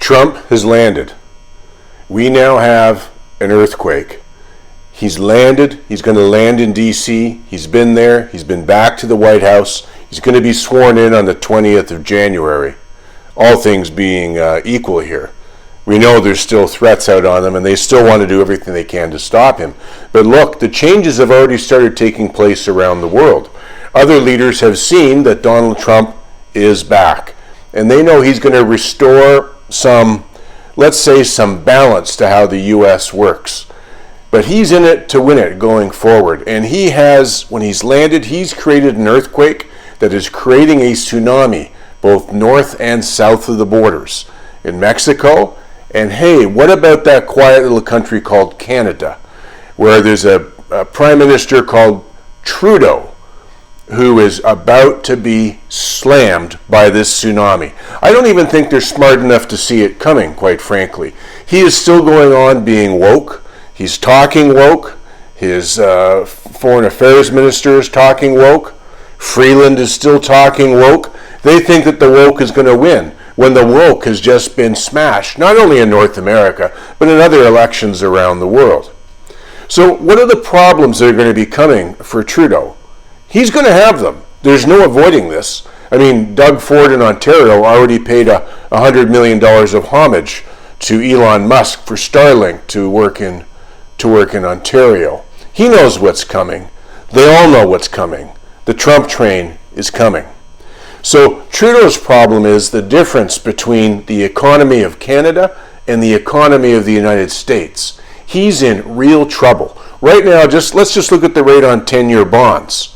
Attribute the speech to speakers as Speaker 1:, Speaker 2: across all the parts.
Speaker 1: Trump has landed. We now have an earthquake. He's landed. He's going to land in D.C. He's been there. He's been back to the White House. He's going to be sworn in on the 20th of January. All things being equal here. We know there's still threats out on them, and they still want to do everything they can to stop him. But look, the changes have already started taking place around the world. Other leaders have seen that Donald Trump is back, and they know he's going to restore some, let's say, some balance to how the U.S. works. But he's in it to win it going forward. And he has, when he's landed, he's created an earthquake that is creating a tsunami, both north and south of the borders, in Mexico. And hey, what about that quiet little country called Canada, where there's a prime minister called Trudeau, who is about to be slammed by this tsunami. I don't even think they're smart enough to see it coming, quite frankly. He is still going on being woke. He's talking woke. His foreign affairs minister is talking woke. Freeland is still talking woke. They think that the woke is going to win, when the woke has just been smashed, not only in North America, but in other elections around the world. So what are the problems that are going to be coming for Trudeau? He's going to have them. There's no avoiding this. I mean, Doug Ford in Ontario already paid $100 million of homage to Elon Musk for Starlink to work in Ontario. He knows what's coming. They all know what's coming. The Trump train is coming. So Trudeau's problem is the difference between the economy of Canada and the economy of the United States. He's in real trouble. Right now, let's just look at the rate on 10-year bonds.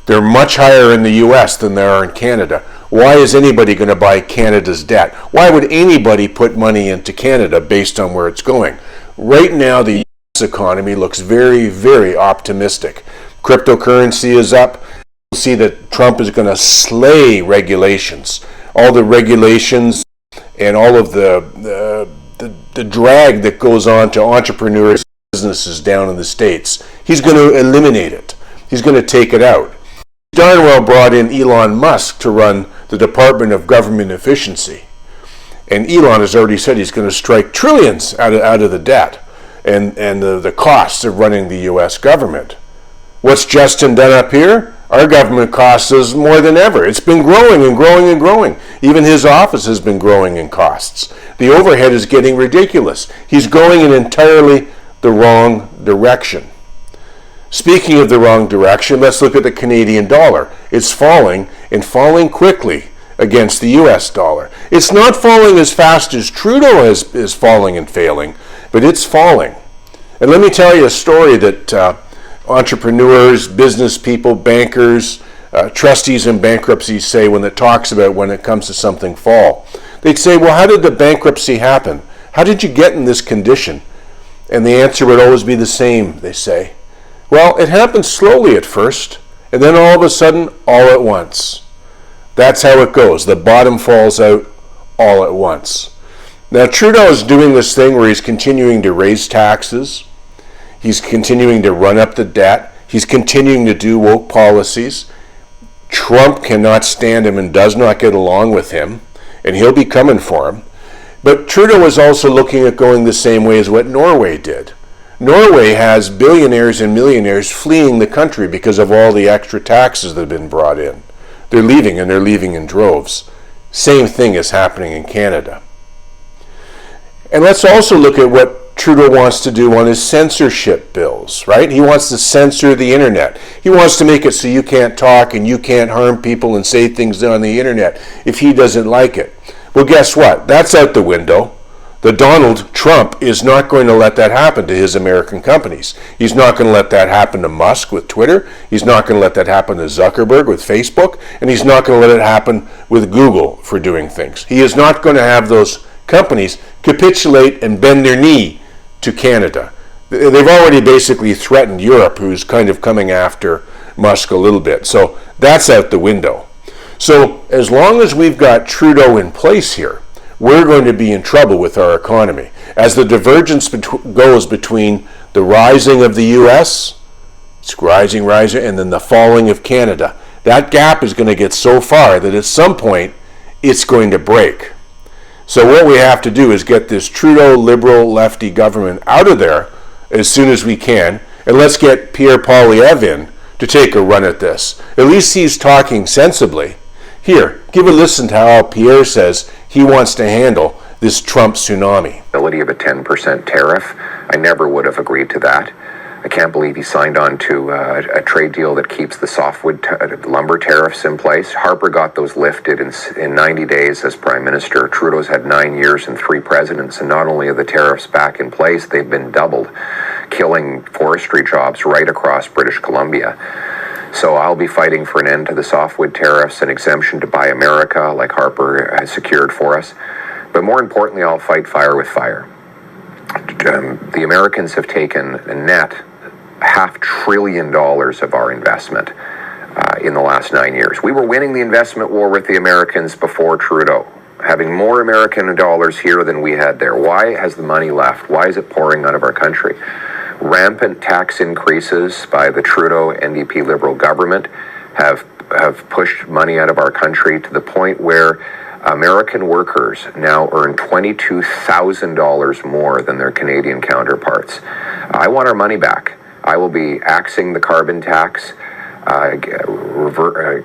Speaker 1: They're much higher in the U.S. than they are in Canada. Why is anybody going to buy Canada's debt? Why would anybody put money into Canada based on where it's going? Right now, the U.S. economy looks very, very optimistic. Cryptocurrency is up. You'll see that Trump is going to slay regulations. All the regulations and all of the drag that goes on to entrepreneurs and businesses down in the States. He's going to eliminate it. He's going to take it out. He darn well brought in Elon Musk to run the Department of Government Efficiency. And Elon has already said he's going to strike trillions out of the debt and the costs of running the U.S. government. What's Justin done up here? Our government costs us more than ever. It's been growing and growing and growing. Even his office has been growing in costs. The overhead is getting ridiculous. He's going in entirely the wrong direction. Speaking of the wrong direction, let's look at the Canadian dollar. It's falling, and falling quickly against the U.S. dollar. It's not falling as fast as Trudeau is falling and failing, but it's falling. And let me tell you a story that entrepreneurs, business people, bankers, trustees in bankruptcy say when it talks about when it comes to something fall. They'd say, well, how did the bankruptcy happen? How did you get in this condition? And the answer would always be the same, they say. Well, it happened slowly at first, and then all of a sudden, all at once. That's how it goes. The bottom falls out all at once. Now, Trudeau is doing this thing where he's continuing to raise taxes. He's continuing to run up the debt. He's continuing to do woke policies. Trump cannot stand him and does not get along with him, and he'll be coming for him. But Trudeau is also looking at going the same way as what Norway did. Norway has billionaires and millionaires fleeing the country because of all the extra taxes that have been brought in. They're leaving, and they're leaving in droves. Same thing is happening in Canada. And let's also look at what Trudeau wants to do on his censorship bills, right? He wants to censor the internet. He wants to make it so you can't talk and you can't harm people and say things on the internet if he doesn't like it. Well, guess what? That's out the window. The Donald Trump is not going to let that happen to his American companies. He's not going to let that happen to Musk with Twitter. He's not going to let that happen to Zuckerberg with Facebook. And he's not going to let it happen with Google for doing things. He is not going to have those companies capitulate and bend their knee to Canada. They've already basically threatened Europe, who's kind of coming after Musk a little bit. So that's out the window. So as long as we've got Trudeau in place here, we're going to be in trouble with our economy. As the divergence goes between the rising of the U.S., it's rising, and then the falling of Canada, that gap is going to get so far that at some point it's going to break. So what we have to do is get this Trudeau liberal lefty government out of there as soon as we can, and let's get Pierre Poilievre in to take a run at this. At least he's talking sensibly. Here, give a listen to how Pierre says he wants to handle this Trump tsunami.
Speaker 2: Of a 10% tariff. I never would have agreed to that. I can't believe he signed on to a trade deal that keeps the softwood lumber tariffs in place. Harper got those lifted in 90 days as Prime Minister. Trudeau's had 9 years and 3 presidents, and not only are the tariffs back in place, they've been doubled, killing forestry jobs right across British Columbia. So I'll be fighting for an end to the softwood tariffs, an exemption to Buy America like Harper has secured for us. But more importantly, I'll fight fire with fire. The Americans have taken a net $500 billion of our investment in the last 9 years. We were winning the investment war with the Americans before Trudeau, having more American dollars here than we had there. Why has the money left? Why is it pouring out of our country? Rampant tax increases by the Trudeau NDP Liberal government have pushed money out of our country to the point where American workers now earn $22,000 more than their Canadian counterparts. I want our money back. I will be axing the carbon tax,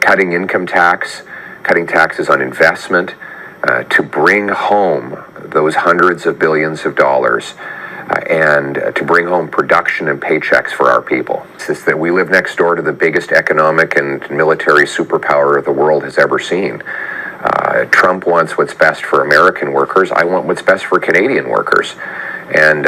Speaker 2: cutting income tax, cutting taxes on investment to bring home those hundreds of billions of dollars and to bring home production and paychecks for our people. It's that we live next door to the biggest economic and military superpower the world has ever seen. Trump wants what's best for American workers. I want what's best for Canadian workers. And,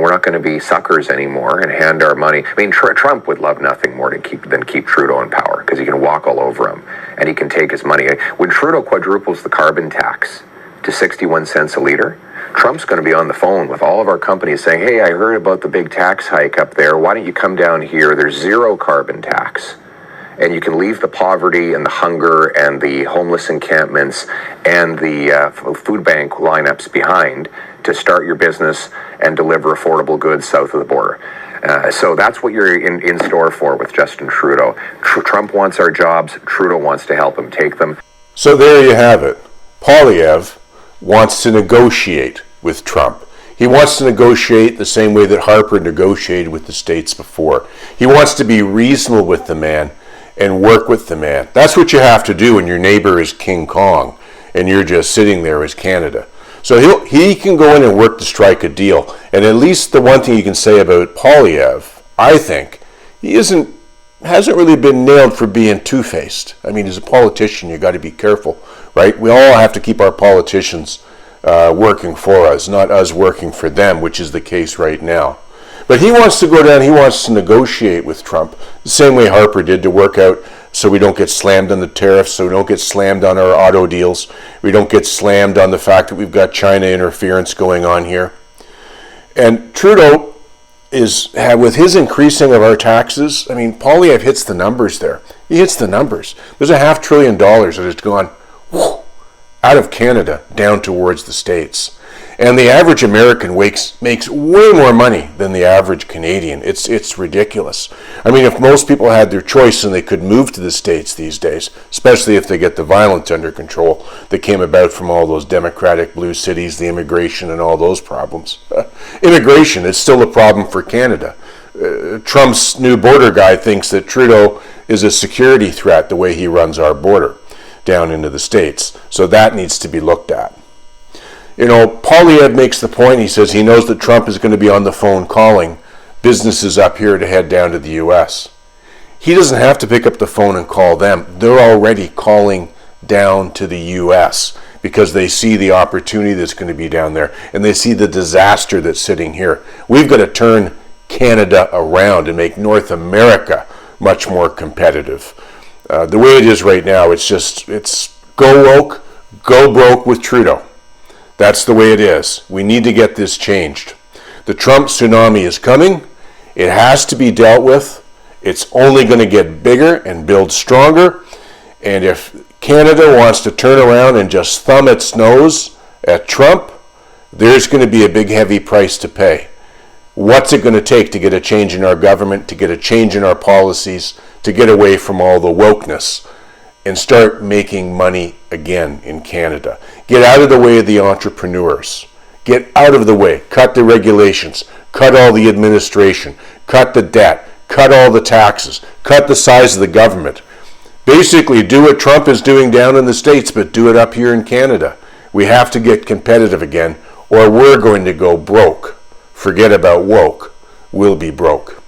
Speaker 2: we're not going to be suckers anymore and hand our money. I mean, Trump would love nothing more than keep Trudeau in power because he can walk all over him and he can take his money. When Trudeau quadruples the carbon tax to 61 cents a liter, Trump's going to be on the phone with all of our companies saying, hey, I heard about the big tax hike up there. Why don't you come down here? There's zero carbon tax. And you can leave the poverty and the hunger and the homeless encampments and the food bank lineups behind to start your business and deliver affordable goods south of the border. So that's what you're in store for with Justin Trudeau. Trump wants our jobs. Trudeau wants to help him take them.
Speaker 1: So there you have it. Poilievre wants to negotiate with Trump. He wants to negotiate the same way that Harper negotiated with the states before. He wants to be reasonable with the man and work with the man. That's what you have to do when your neighbor is King Kong and you're just sitting there as Canada. So he can go in and work to strike a deal. And at least the one thing you can say about Poilievre, I think, he hasn't really been nailed for being two-faced. I mean, as a politician, you got to be careful, right? We all have to keep our politicians working for us, not us working for them, which is the case right now. But he wants to go down, he wants to negotiate with Trump, the same way Harper did to work out so we don't get slammed on the tariffs, so we don't get slammed on our auto deals, we don't get slammed on the fact that we've got China interference going on here. And Trudeau with his increasing of our taxes, I mean, Poilievre hits the numbers there. He hits the numbers. There's $500 billion that has gone out of Canada down towards the States. And the average American makes way more money than the average Canadian. It's ridiculous. I mean, if most people had their choice and they could move to the States these days, especially if they get the violence under control that came about from all those Democratic blue cities, the immigration and all those problems. Immigration is still a problem for Canada. Trump's new border guy thinks that Trudeau is a security threat the way he runs our border down into the States. So that needs to be looked at. Poilievre makes the point, he says he knows that Trump is going to be on the phone calling businesses up here to head down to the U.S. He doesn't have to pick up the phone and call them. They're already calling down to the U.S. because they see the opportunity that's going to be down there and they see the disaster that's sitting here. We've got to turn Canada around and make North America much more competitive. The way it is right now, it's go woke, go broke with Trudeau. That's the way it is. We need to get this changed. The Trump tsunami is coming. It has to be dealt with. It's only going to get bigger and build stronger. And if Canada wants to turn around and just thumb its nose at Trump, there's going to be a big, heavy price to pay. What's it going to take to get a change in our government, to get a change in our policies, to get away from all the wokeness and start making money again in Canada. Get out of the way of the entrepreneurs. Get out of the way. Cut the regulations. Cut all the administration. Cut the debt. Cut all the taxes. Cut the size of the government. Basically, do what Trump is doing down in the States, but do it up here in Canada. We have to get competitive again, or we're going to go broke. Forget about woke. We'll be broke.